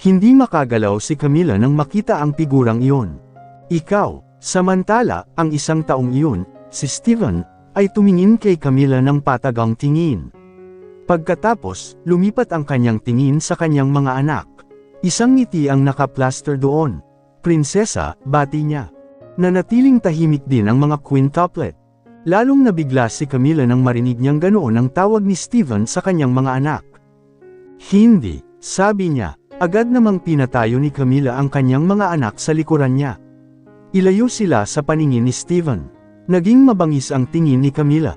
Hindi makagalaw si Camila nang makita ang figurang iyon. Ikaw, samantala, ang isang taong iyon, si Steven, ay tumingin kay Camila ng patagang tingin. Pagkatapos, lumipat ang kanyang tingin sa kanyang mga anak. Isang ngiti ang nakaplaster doon. Prinsesa, bati niya. Nanatiling tahimik din ang mga quintuplet. Lalong nabigla si Camila nang marinig niyang ganoon ang tawag ni Steven sa kanyang mga anak. Hindi, sabi niya. Agad namang pinatayo ni Camila ang kanyang mga anak sa likuran niya. Ilayo sila sa paningin ni Steven. Naging mabangis ang tingin ni Camila.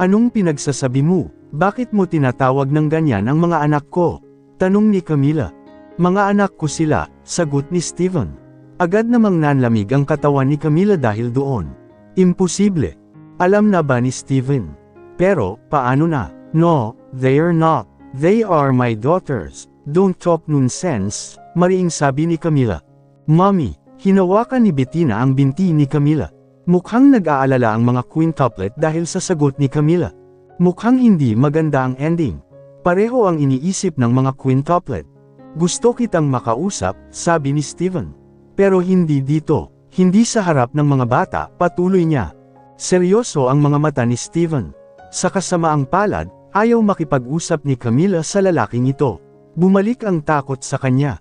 Anong pinagsasabi mo? Bakit mo tinatawag ng ganyan ang mga anak ko? Tanong ni Camila. Mga anak ko sila, sagot ni Steven. Agad namang nanlamig ang katawan ni Camila dahil doon. Imposible. Alam na ba ni Steven? Pero, paano na? No, they're not. They are my daughters. Don't talk nonsense, mariing sabi ni Camila. Mommy, hinawakan ni Bettina ang binti ni Camila. Mukhang nag-aalala ang mga quintuplet dahil sa sagot ni Camila. Mukhang hindi maganda ang ending. Pareho ang iniisip ng mga quintuplet. Gusto kitang makausap, sabi ni Steven. Pero hindi dito, hindi sa harap ng mga bata, patuloy niya. Seryoso ang mga mata ni Steven. Sa kasamaang palad, ayaw makipag-usap ni Camila sa lalaking ito. Bumalik ang takot sa kanya.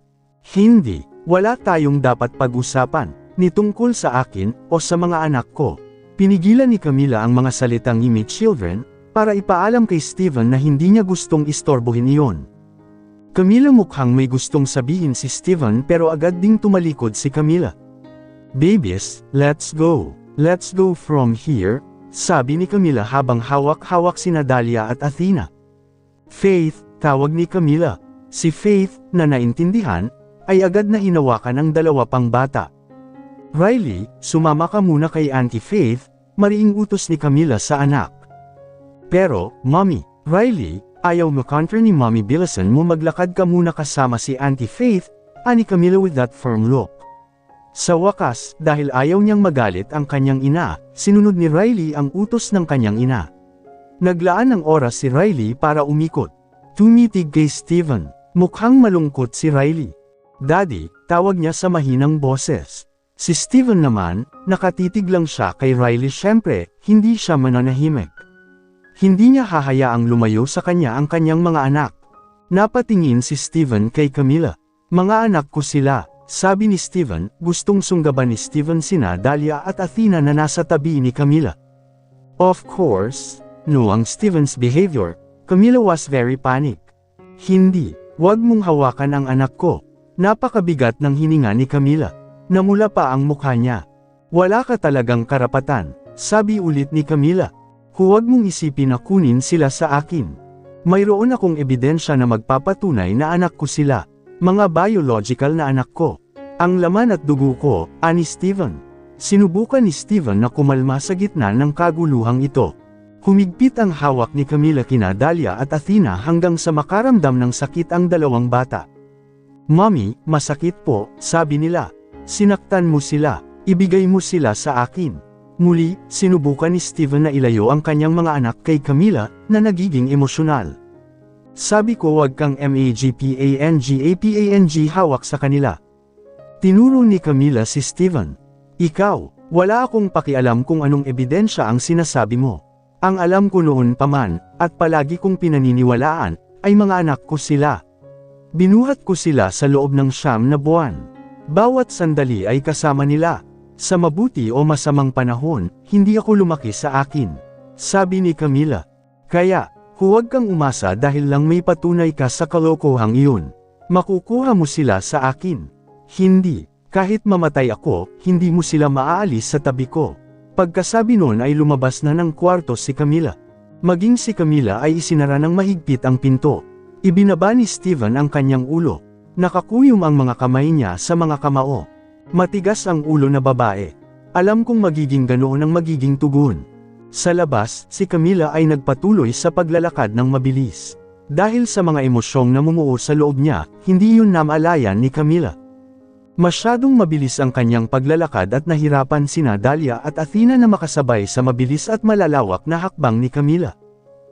Hindi, wala tayong dapat pag-usapan, ni tungkol sa akin, o sa mga anak ko. Pinigilan ni Camila ang mga salitang "me children", para ipaalam kay Steven na hindi niya gustong istorbohin iyon. Camila mukhang may gustong sabihin si Steven pero agad ding tumalikod si Camila. Babies, let's go. Let's go from here, sabi ni Camila habang hawak-hawak sina Dahlia at Athena. Faith, tawag ni Camila. Si Faith, na naintindihan, ay agad na hinawakan ang dalawa pang bata. Riley, sumama ka muna kay Auntie Faith, mariing utos ni Camila sa anak. Pero, Mommy, Riley, ayaw mo counter ni Mommy Billison mo maglakad ka muna kasama si Auntie Faith, ani Camila with that firm look. Sa wakas, dahil ayaw niyang magalit ang kanyang ina, sinunod ni Riley ang utos ng kanyang ina. Naglaan ng oras si Riley para umikot. Tumitig kay Steven. Mukhang malungkot si Riley. Daddy, tawag niya sa mahinang boses. Si Steven naman, nakatitig lang siya kay Riley. Siyempre, hindi siya mananahimik. Hindi niya hahayaang lumayo sa kanya ang kanyang mga anak. Napatingin si Steven kay Camila. Mga anak ko sila, sabi ni Steven. Gustong sunggaban ni Steven sina Dahlia at Athena na nasa tabi ni Camila. Of course, no ang Steven's behavior, Camila was very panic. Hindi. Huwag mong hawakan ang anak ko. Napakabigat ng hininga ni Camila. Namula pa ang mukha niya. Wala ka talagang karapatan, sabi ulit ni Camila. Huwag mong isipin na kunin sila sa akin. Mayroon akong ebidensya na magpapatunay na anak ko sila. Mga biological na anak ko. Ang laman at dugo ko, ani Steven. Sinubukan ni Steven na kumalma sa gitna ng kaguluhang ito. Humigpit ang hawak ni Camila kina Dahlia at Athena hanggang sa makaramdam ng sakit ang dalawang bata. Mommy, masakit po, sabi nila. Sinaktan mo sila, ibigay mo sila sa akin. Muli, sinubukan ni Steven na ilayo ang kanyang mga anak kay Camila, na nagiging emosyonal. Sabi ko wag kang magpang hawak sa kanila. Tinuro ni Camila si Steven. Ikaw, wala akong pakialam kung anong ebidensya ang sinasabi mo. Ang alam ko noon pa man, at palagi kong pinaniniwalaan, ay mga anak ko sila. Binuhat ko sila sa loob ng 9 na buwan. Bawat sandali ay kasama nila. Sa mabuti o masamang panahon, hindi ako lumaki sa akin. Sabi ni Camila. Kaya, huwag kang umasa dahil lang may patunay ka sa kalokohang iyon. Makukuha mo sila sa akin. Hindi, kahit mamatay ako, hindi mo sila maaalis sa tabi ko. Pagkasabi noon ay lumabas na ng kwarto si Camila. Maging si Camila ay isinara ng mahigpit ang pinto. Ibinaba ni Steven ang kanyang ulo. Nakakuyom ang mga kamay niya sa mga kamao. Matigas ang ulo na babae. Alam kong magiging ganoon ang magiging tugon. Sa labas, si Camila ay nagpatuloy sa paglalakad ng mabilis. Dahil sa mga emosyong namumuo sa loob niya, hindi yun namalayan ni Camila. Masyadong mabilis ang kanyang paglalakad at nahirapan sina Dahlia at Athena na makasabay sa mabilis at malalawak na hakbang ni Camila.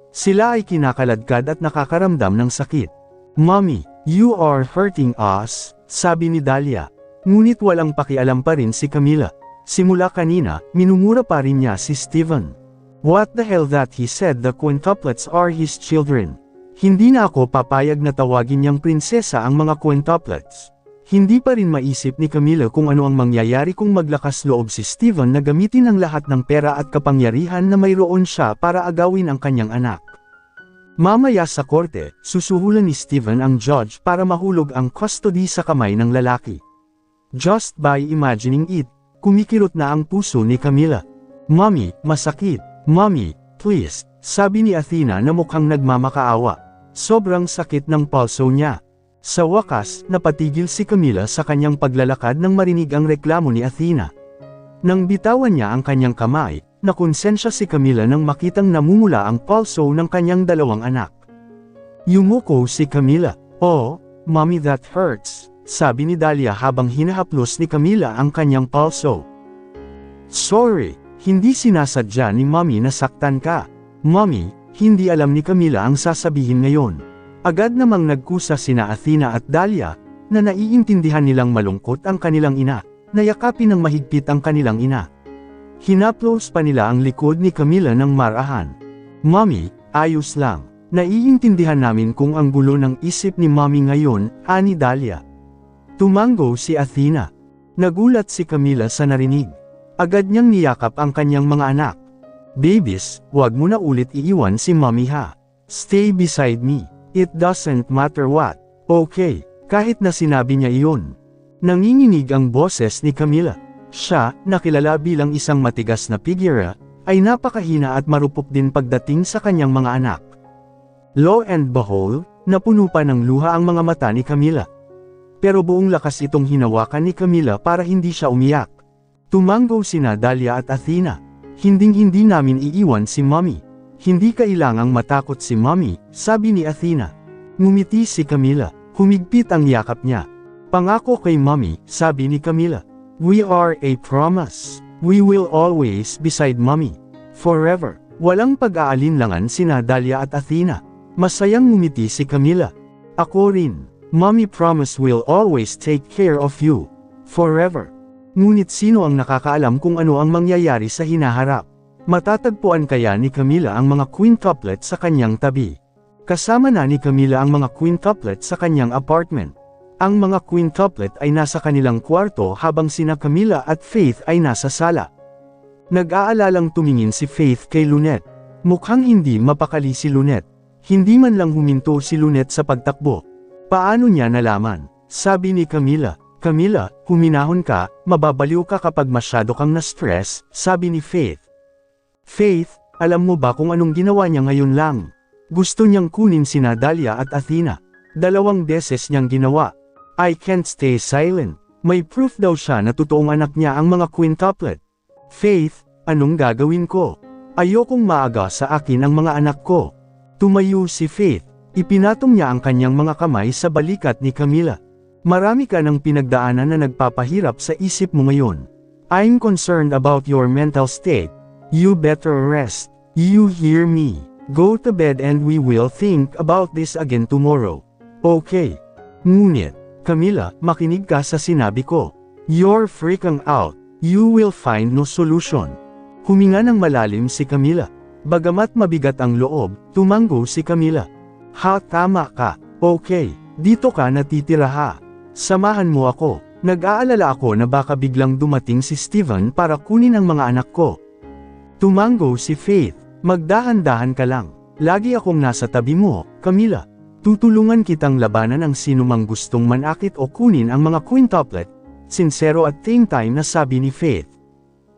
Sila ay kinakaladkad at nakakaramdam ng sakit. Mommy, you are hurting us, sabi ni Dahlia. Ngunit walang pakialam pa rin si Camila. Simula kanina, minumura pa rin niya si Steven. What the hell that he said the quintuplets are his children. Hindi na ako papayag na tawagin niyang prinsesa ang mga quintuplets. Hindi pa rin maisip ni Camila kung ano ang mangyayari kung maglakas loob si Steven na gamitin ang lahat ng pera at kapangyarihan na mayroon siya para agawin ang kanyang anak. Mamaya sa korte, susuhulan ni Steven ang judge para mahulog ang custody sa kamay ng lalaki. Just by imagining it, kumikirot na ang puso ni Camila. Mommy, masakit. Mommy, please, sabi ni Athena na mukhang nagmamakaawa. Sobrang sakit ng pulso niya. Sa wakas, napatigil si Camila sa kanyang paglalakad nang marinig ang reklamo ni Athena. Nang bitawan niya ang kanyang kamay, nakonsensya si Camila nang makitang namumula ang pulso ng kanyang dalawang anak. Yumuko si Camila. Oh, mommy, that hurts, sabi ni Dahlia habang hinahaplos ni Camila ang kanyang pulso. Sorry, hindi sinasadya ni mommy na saktan ka. Mommy, hindi alam ni Camila ang sasabihin ngayon. Agad namang nagkusa sina Athena at Dahlia, na naiintindihan nilang malungkot ang kanilang ina, na yakapin ng mahigpit ang kanilang ina. Hinaplos pa nila ang likod ni Camila ng marahan. Mommy, ayos lang. Naiintindihan namin kung ang gulo ng isip ni mommy ngayon, ani Dahlia. Tumango si Athena. Nagulat si Camila sa narinig. Agad niyang niyakap ang kanyang mga anak. Babies, wag mo na ulit iiwan si mommy ha. Stay beside me. It doesn't matter what. Okay, kahit na sinabi niya iyon. Nanginginig ang boses ni Camila. Siya, nakilala bilang isang matigas na figura, ay napakahina at marupok din pagdating sa kanyang mga anak. Lo and behold, napuno pa ng luha ang mga mata ni Camila. Pero buong lakas itong hinawakan ni Camila para hindi siya umiyak. Tumango sina Dahlia at Athena. Hinding-hindi namin iiwan si mommy. Hindi kailangang matakot si mommy, sabi ni Athena. Ngumiti si Camila. Humigpit ang yakap niya. Pangako kay mommy, sabi ni Camila. We are a promise. We will always beside mommy. Forever. Walang pag-aalinlangan sina Dahlia at Athena. Masayang ngumiti si Camila. Ako rin. Mommy promise will always take care of you. Forever. Ngunit sino ang nakakaalam kung ano ang mangyayari sa hinaharap? Matatagpuan kaya ni Camila ang mga quintuplet sa kanyang tabi? Kasama na ni Camila ang mga quintuplet sa kanyang apartment. Ang mga quintuplet ay nasa kanilang kwarto habang sina Camila at Faith ay nasa sala. Nag-aalalang tumingin si Faith kay Lunette. Mukhang hindi mapakali si Lunette. Hindi man lang huminto si Lunette sa pagtakbo. Paano niya nalaman? Sabi ni Camila. Camila, huminahon ka, mababaliw ka kapag masyado kang na-stress, sabi ni Faith. Faith, alam mo ba kung anong ginawa niya ngayon lang? Gusto niyang kunin sina Dahlia at Athena. 2 beses niyang ginawa. I can't stay silent. May proof daw siya na totoong anak niya ang mga quintuplet. Faith, anong gagawin ko? Ayokong maaga sa akin ang mga anak ko. Tumayo si Faith. Ipinatong niya ang kanyang mga kamay sa balikat ni Camila. Marami ka ng pinagdaanan na nagpapahirap sa isip mo ngayon. I'm concerned about your mental state. You better rest. You hear me? Go to bed and we will think about this again tomorrow. Okay. Ngunit, Camila, makinig ka sa sinabi ko. You're freaking out. You will find no solution. Huminga ng malalim si Camila. Bagamat mabigat ang loob, tumango si Camila. Ha, tama ka. Okay, dito ka natitira ha. Samahan mo ako. Nag-aalala ako na baka biglang dumating si Steven para kunin ang mga anak ko. Tumango si Faith. Magdahan-dahan ka lang. Lagi akong nasa tabi mo, Camila. Tutulungan kitang labanan ang sinumang gustong manakit o kunin ang mga quintuplet. Sincero at tame time na sabi ni Faith.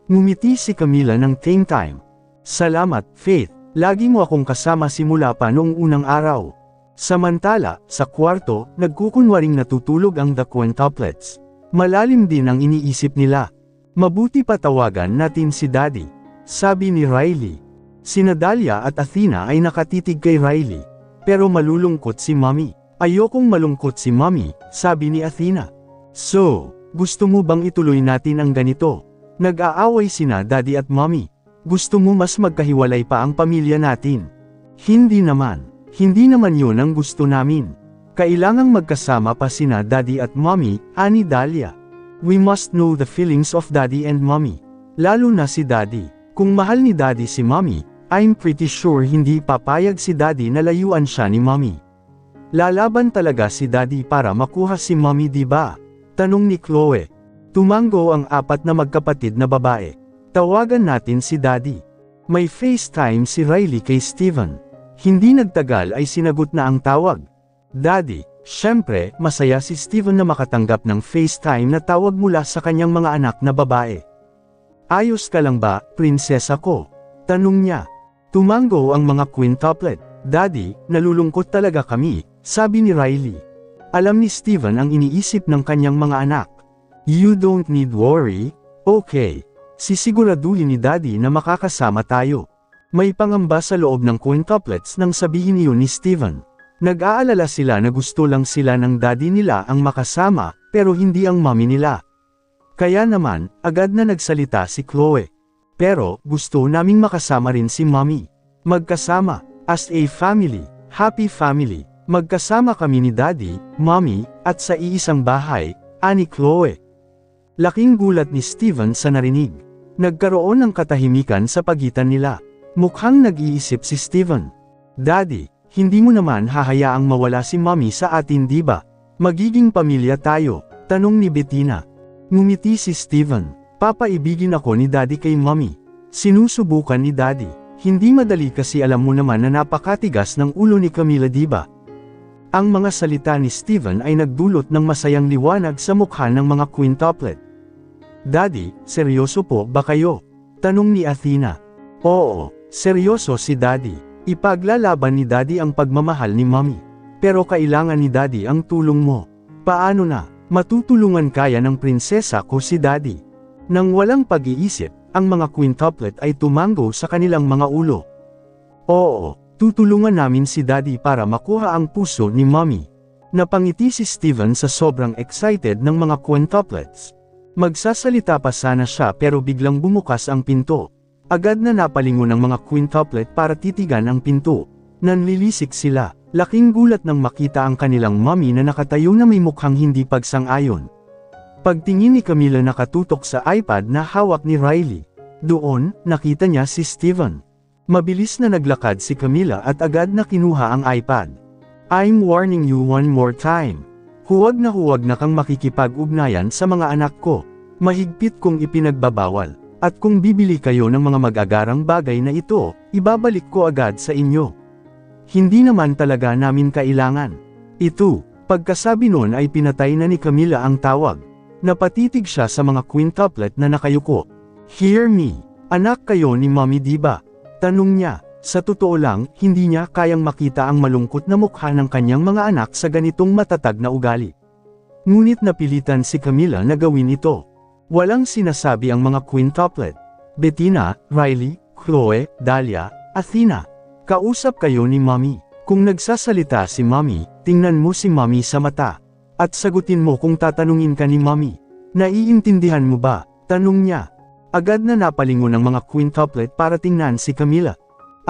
Ngumiti si Camila ng tame time. Salamat, Faith. Lagi mo akong kasama simula pa noong unang araw. Samantala, sa kwarto, nagkukunwaring natutulog ang the quintuplets. Malalim din ang iniisip nila. Mabuti pa tawagan natin si Daddy, sabi ni Riley. Sina Dahlia at Athena ay nakatitig kay Riley. Pero malulungkot si Mommy. Ayokong malungkot si Mommy, sabi ni Athena. So, gusto mo bang ituloy natin ang ganito? Nag-aaway sina Daddy at Mommy. Gusto mo mas magkahiwalay pa ang pamilya natin? Hindi naman. Hindi naman yun ang gusto namin. Kailangang magkasama pa sina Daddy at Mommy, ani Dahlia. We must know the feelings of Daddy and Mommy. Lalo na si Daddy. Kung mahal ni Daddy si Mommy, I'm pretty sure hindi papayag si Daddy na layuan siya ni Mommy. Lalaban talaga si Daddy para makuha si Mommy, di ba? Tanong ni Chloe. Tumango ang apat na magkapatid na babae. Tawagan natin si Daddy. May FaceTime si Riley kay Steven. Hindi nagtagal ay sinagot na ang tawag. Daddy, syempre, masaya si Steven na makatanggap ng FaceTime na tawag mula sa kanyang mga anak na babae. Ayos ka lang ba, prinsesa ko? Tanong niya. Tumango ang mga quintuplet. Daddy, nalulungkot talaga kami, sabi ni Riley. Alam ni Steven ang iniisip ng kanyang mga anak. You don't need worry, okay. Sisiguraduhin ni Daddy na makakasama tayo. May pangamba sa loob ng quintuplets nang sabihin iyon ni Steven. Nag-aalala sila na gusto lang sila ng Daddy nila ang makasama, pero hindi ang Mommy nila. Kaya naman, agad na nagsalita si Chloe. Pero, gusto naming makasama rin si Mommy. Magkasama, as a family, happy family. Magkasama kami ni Daddy, Mommy, at sa iisang bahay, ani Chloe. Laking gulat ni Steven sa narinig. Nagkaroon ng katahimikan sa pagitan nila. Mukhang nag-iisip si Steven. Daddy, hindi mo naman hahayaang mawala si Mommy sa atin, di ba? Magiging pamilya tayo, tanong ni Bettina. Ngumiti si Steven. Papaibigin ako ni Daddy kay Mommy. Sinusubukan ni Daddy. Hindi madali kasi alam mo naman na napakatigas ng ulo ni Camila, di ba? Ang mga salita ni Steven ay nagdulot ng masayang liwanag sa mukha ng mga quintuplet. Daddy, seryoso po ba kayo? Tanong ni Athena. Oo, seryoso si Daddy. Ipaglalaban ni Daddy ang pagmamahal ni Mommy. Pero kailangan ni Daddy ang tulong mo. Paano na? Matutulungan kaya ng prinsesa ko si Daddy. Nang walang pag-iisip, ang mga quintuplet ay tumango sa kanilang mga ulo. Oo, tutulungan namin si Daddy para makuha ang puso ni Mommy. Napangiti si Steven sa sobrang excited ng mga quintuplets. Magsasalita pa sana siya pero biglang bumukas ang pinto. Agad na napalingon ng mga quintuplet para titigan ang pinto. Nanlilisik sila. Laking gulat nang makita ang kanilang Mommy na nakatayo na may mukhang hindi pagsang-ayon. Pagtingin ni Camila nakatutok sa iPad na hawak ni Riley. Doon, nakita niya si Steven. Mabilis na naglakad si Camila at agad na kinuha ang iPad. I'm warning you one more time. Huwag na kang makikipag-ugnayan sa mga anak ko. Mahigpit kong ipinagbabawal. At kung bibili kayo ng mga mag-agarang bagay na ito, ibabalik ko agad sa inyo. Hindi naman talaga namin kailangan. Ito, pagkasabi nun ay pinatay na ni Camila ang tawag. Napatitig siya sa mga quintuplet na nakayuko. Hear me, anak kayo ni Mommy, di ba? Tanong niya. Sa totoo lang, hindi niya kayang makita ang malungkot na mukha ng kanyang mga anak sa ganitong matatag na ugali. Ngunit napilitan si Camila na gawin ito. Walang sinasabi ang mga quintuplet. Bettina, Riley, Chloe, Dahlia, Athena. Kausap kayo ni Mommy. Kung nagsasalita si Mommy, tingnan mo si Mommy sa mata. At sagutin mo kung tatanungin ka ni Mommy. Naiintindihan mo ba? Tanong niya. Agad na napalingon ang mga quintuplet para tingnan si Camila.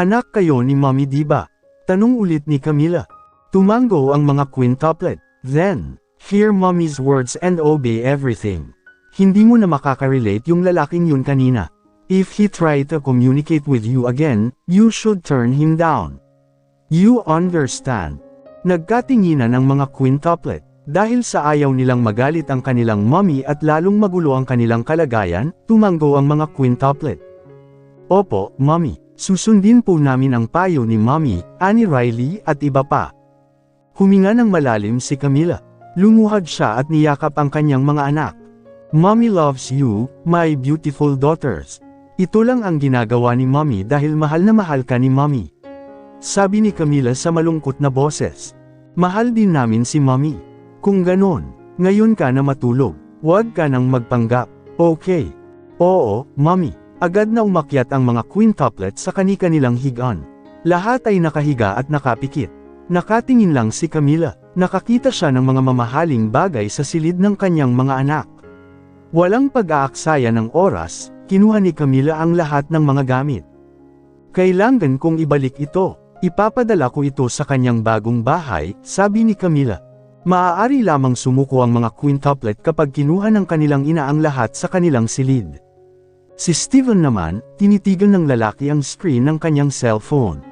Anak kayo ni Mommy, di ba? Tanong ulit ni Camila. Tumango ang mga quintuplet. Then, hear Mommy's words and obey everything. Hindi mo na makaka-relate yung lalaking yun kanina. If he try to communicate with you again, you should turn him down. You understand? Nagkatinginan ang mga quintuplet. Dahil sa ayaw nilang magalit ang kanilang Mommy at lalong magulo ang kanilang kalagayan, tumango ang mga quintuplet. Opo, Mommy, susundin po namin ang payo ni Mommy, ani Riley at iba pa. Huminga ng malalim si Camila. Lumuhad siya at niyakap ang kanyang mga anak. Mommy loves you, my beautiful daughters. Ito lang ang ginagawa ni Mommy dahil mahal na mahal ka ni Mommy. Sabi ni Camila sa malungkot na boses. Mahal din namin si Mommy. Kung ganon, ngayon ka na matulog. Huwag ka nang magpanggap. Okay. Oo, Mommy. Agad na umakyat ang mga quintuplet sa kani-kanilang higaan. Lahat ay nakahiga at nakapikit. Nakatingin lang si Camila. Nakakita siya ng mga mamahaling bagay sa silid ng kanyang mga anak. Walang pag-aaksaya ng oras, kinuha ni Camila ang lahat ng mga gamit. Kailangan kong ibalik ito, Ipapadala ko ito sa kanyang bagong bahay, sabi ni Camila. Maaari lamang sumuko ang mga quintuplet kapag kinuha ng kanilang ina ang lahat sa kanilang silid. Si Steven naman, tinitigan ng lalaki ang screen ng kanyang cellphone.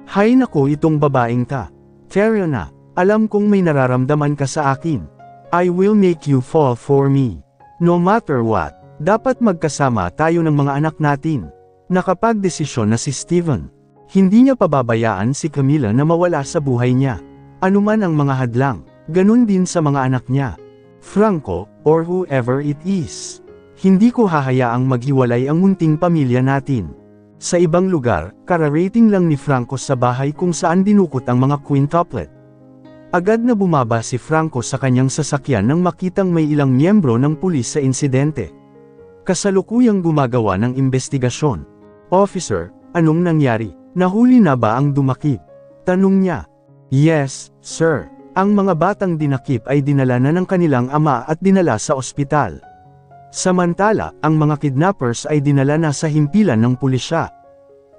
Hay nako itong babaeng ta. Tara na, alam kong may nararamdaman ka sa akin. I will make you fall for me. No matter what, dapat magkasama tayo ng mga anak natin. Nakapagdesisyon na si Steven. Hindi niya pababayaan si Camila na mawala sa buhay niya. Anuman ang mga hadlang, ganun din sa mga anak niya. Franco, or whoever it is. Hindi ko hahayaang maghiwalay ang munting pamilya natin. Sa ibang lugar, kararating lang ni Franco sa bahay kung saan dinukot ang mga quintuplet. Agad na bumaba si Franco sa kanyang sasakyan nang makitang may ilang miyembro ng pulis sa insidente. Kasalukuyang gumagawa ng investigasyon. Officer, anong nangyari? Nahuli na ba ang dumakip? Tanong niya. Yes, sir. Ang mga batang dinakip ay dinala na ng kanilang ama at dinala sa ospital. Samantala, ang mga kidnappers ay dinala na sa himpilan ng pulisya.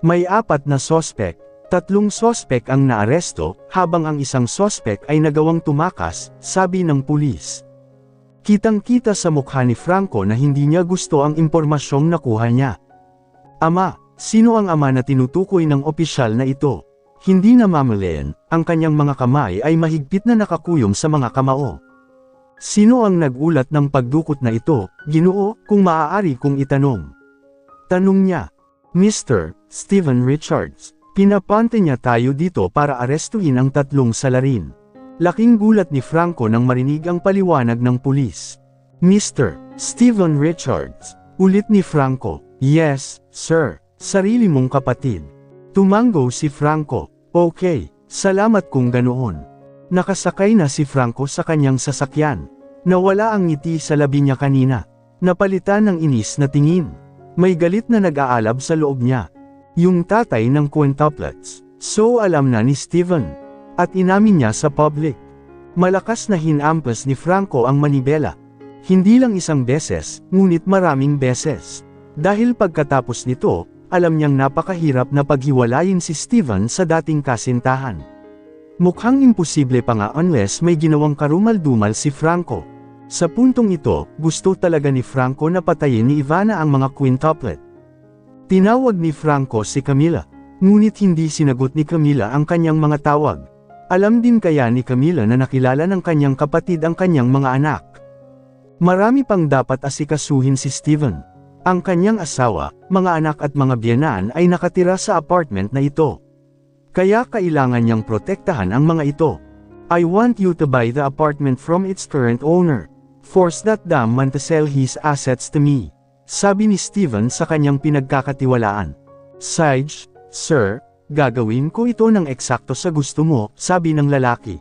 May 4 na sospek, 3 sospek ang naaresto, habang ang isang sospek ay nagawang tumakas, sabi ng pulis. Kitang-kita sa mukha ni Franco na hindi niya gusto ang impormasyong nakuha niya. Ama, sino ang ama na tinutukoy ng opisyal na ito? Hindi na mamalayan, ang kanyang mga kamay ay mahigpit na nakakuyom sa mga kamao. Sino ang nagulat ng pagdukot na ito, Ginoo, kung maaari kong itanong? Tanong niya. Mr. Steven Richards, pinapante niya tayo dito para arestuhin ang 3 salarin. Laking gulat ni Franco nang marinig ang paliwanag ng pulis. Mr. Steven Richards, ulit ni Franco. Yes, sir, sarili mong kapatid. Tumango si Franco. Okay, salamat kung ganoon. Nakasakay na si Franco sa kanyang sasakyan. Nawala ang ngiti sa labi niya kanina. Napalitan ng inis na tingin. May galit na nag-aalab sa loob niya. Yung tatay ng quintuplets. So alam na ni Steven. At inamin niya sa public. Malakas na hinampas ni Franco ang manibela. Hindi lang isang beses, ngunit maraming beses. Dahil pagkatapos nito, alam niyang napakahirap na paghiwalayin si Steven sa dating kasintahan. Mukhang imposible pa nga unless may ginawang karumal-dumal si Franco. Sa puntong ito, gusto talaga ni Franco na patayin ni Ivana ang mga quintuplet. Tinawag ni Franco si Camila, ngunit hindi sinagot ni Camila ang kanyang mga tawag. Alam din kaya ni Camila na nakilala ng kanyang kapatid ang kanyang mga anak. Marami pang dapat asikasuhin si Steven. Ang kanyang asawa, mga anak at mga biyenan ay nakatira sa apartment na ito. Kaya kailangan niyang protektahan ang mga ito. I want you to buy the apartment from its current owner. Force that damn man to sell his assets to me. Sabi ni Steven sa kanyang pinagkakatiwalaan. Sage, sir, gagawin ko ito ng eksakto sa gusto mo, sabi ng lalaki.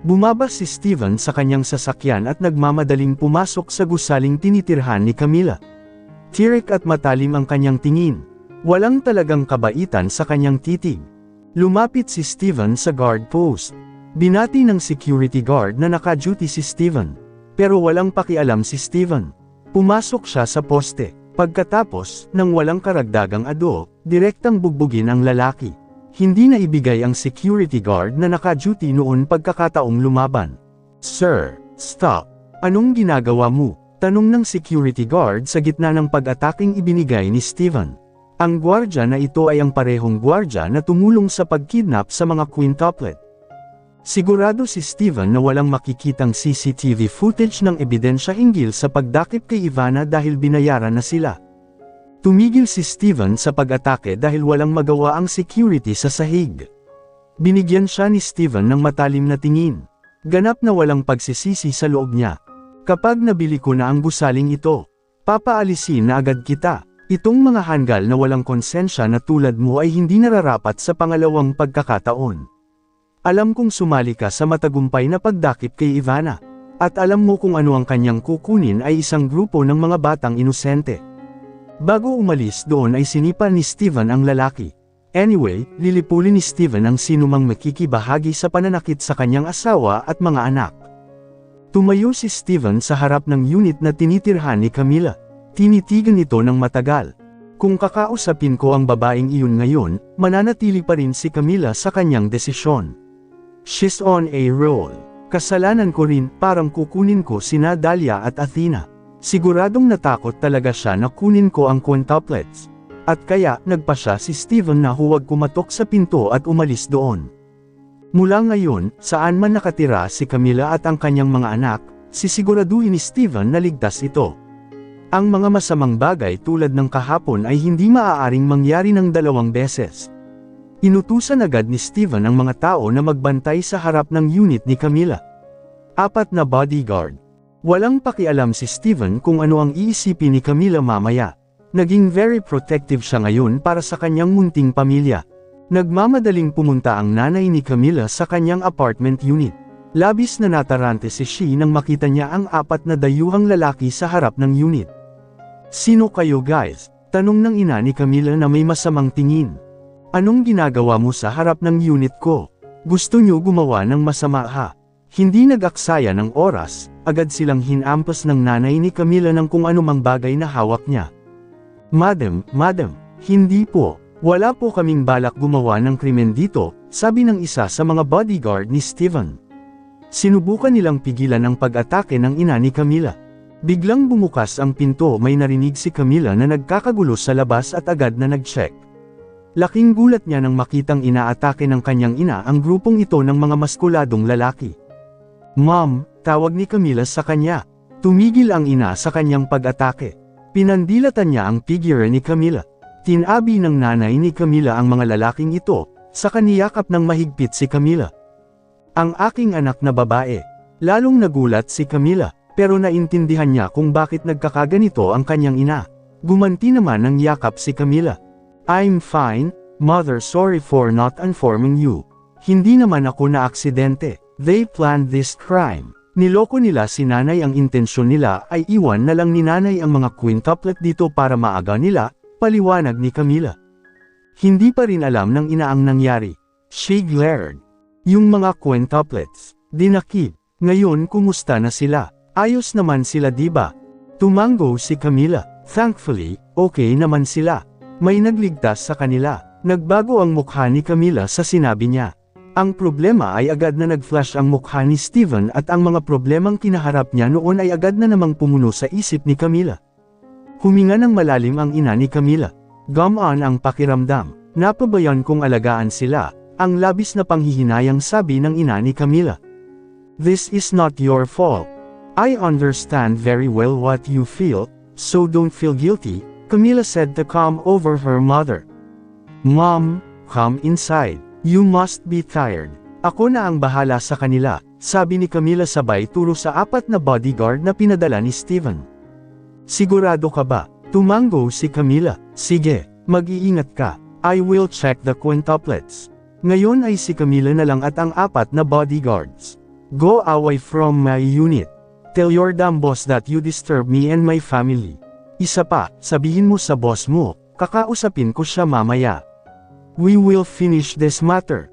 Bumaba si Steven sa kanyang sasakyan at nagmamadaling pumasok sa gusaling tinitirhan ni Camila. Tirik at matalim ang kanyang tingin. Walang talagang kabaitan sa kanyang titig. Lumapit si Steven sa guard post. Binati ng security guard na naka-duty si Steven. Pero walang pakialam si Steven. Pumasok siya sa poste. Pagkatapos, nang walang karagdagang ado, direktang bugbugin ang lalaki. Hindi na ibigay ang security guard na naka-duty noon pagkakataong lumaban. Sir, stop. Anong ginagawa mo? Tanong ng security guard sa gitna ng pag-ataking ibinigay ni Steven. Ang gwardya na ito ay ang parehong gwardya na tumulong sa pagkidnap sa mga quintuplet. Sigurado si Steven na walang makikitang CCTV footage ng ebidensya hinggil sa pagdakip kay Ivana dahil binayaran na sila. Tumigil si Steven sa pag-atake dahil walang magawa ang security sa sahig. Binigyan siya ni Steven ng matalim na tingin. Ganap na walang pagsisisi sa loob niya. Kapag nabili ko na ang gusaling ito, papaalisin na agad kita. Itong mga hanggal na walang konsensya na tulad mo ay hindi nararapat sa pangalawang pagkakataon. Alam kong sumali ka sa matagumpay na pagdakip kay Ivana. At alam mo kung ano ang kanyang kukunin ay isang grupo ng mga batang inosente. Bago umalis doon ay sinipa ni Steven ang lalaki. Anyway, lilipulin ni Steven ang sinumang makikibahagi sa pananakit sa kanyang asawa at mga anak. Tumayo si Steven sa harap ng unit na tinitirhan ni Camila. Tinitigan ito ng matagal. Kung kakausapin ko ang babaeng iyon ngayon, mananatili pa rin si Camila sa kanyang desisyon. She's on a roll. Kasalanan ko rin, parang kukunin ko sina Dahlia at Athena. Siguradong natakot talaga siya na kunin ko ang quintuplets. At kaya, nagpa siya si Steven na huwag kumatok sa pinto at umalis doon. Mula ngayon, saan man nakatira si Camila at ang kanyang mga anak, sisiguraduhin ni Steven na ligtas ito. Ang mga masamang bagay tulad ng kahapon ay hindi maaaring mangyari ng 2 beses. Inutusan agad ni Steven ang mga tao na magbantay sa harap ng unit ni Camila. 4 na bodyguard. Walang pakialam si Steven kung ano ang iisipin ni Camila mamaya. Naging very protective siya ngayon para sa kanyang munting pamilya. Nagmamadaling pumunta ang nanay ni Camila sa kanyang apartment unit. Labis na natarante si She nang makita niya ang 4 na dayuhang lalaki sa harap ng unit. "Sino kayo guys?" tanong ng ina ni Camila na may masamang tingin. "Anong ginagawa mo sa harap ng unit ko? Gusto niyo gumawa ng masama ha?" Hindi nag-aksaya ng oras, agad silang hinampas ng nanay ni Camila ng kung anumang bagay na hawak niya. Madam, hindi po. Wala po kaming balak gumawa ng krimen dito," sabi ng isa sa mga bodyguard ni Steven. Sinubukan nilang pigilan ang pag-atake ng ina ni Camila. Biglang bumukas ang pinto, may narinig si Camila na nagkakagulo sa labas at agad na nag-check. Laking gulat niya nang makitang inaatake ng kanyang ina ang grupong ito ng mga maskuladong lalaki. "Mom," tawag ni Camila sa kanya. Tumigil ang ina sa kanyang pag-atake. Pinandilatan niya ang figure ni Camila. Tinabi ng nanay ni Camila ang mga lalaking ito, saka niyakap ng mahigpit si Camila. "Ang aking anak na babae." Lalong nagulat si Camila, pero naintindihan niya kung bakit nagkakaganito ang kanyang ina. Gumanti naman ng yakap si Camila. "I'm fine, mother, sorry for not informing you. Hindi naman ako na aksidente. They planned this crime." Niloko nila si nanay, ang intensyon nila ay iwan na lang ni nanay ang mga quintuplet dito para maaga nila, paliwanag ni Camila. Hindi pa rin alam ng ina ang nangyari. She glared. "Yung mga quintuplets, dinakip. Ngayon kumusta na sila? Ayos naman sila diba?" Tumango si Camila. Thankfully, okay naman sila. May nagligtas sa kanila. Nagbago ang mukha ni Camila sa sinabi niya. Ang problema ay agad na nag-flash ang mukha ni Steven at ang mga problemang kinaharap niya noon ay agad na namang pumuno sa isip ni Camila. Huminga ng malalim ang ina ni Camila. Gumaan ang pakiramdam. "Napabayan kong alagaan sila," ang labis na panghihinayang sabi ng ina ni Camila. "This is not your fault. I understand very well what you feel, so don't feel guilty," Camila said to calm over her mother. "Mom, come inside. You must be tired. Ako na ang bahala sa kanila," sabi ni Camila sabay turo sa 4 na bodyguard na pinadala ni Steven. "Sigurado ka ba?" Tumango si Camila. "Sige, mag-iingat ka. I will check the quintuplets." Ngayon ay si Camila na lang at ang 4 na bodyguards. "Go away from my unit. Tell your damn boss that you disturb me and my family. Isa pa, sabihin mo sa boss mo, kakausapin ko siya mamaya. We will finish this matter."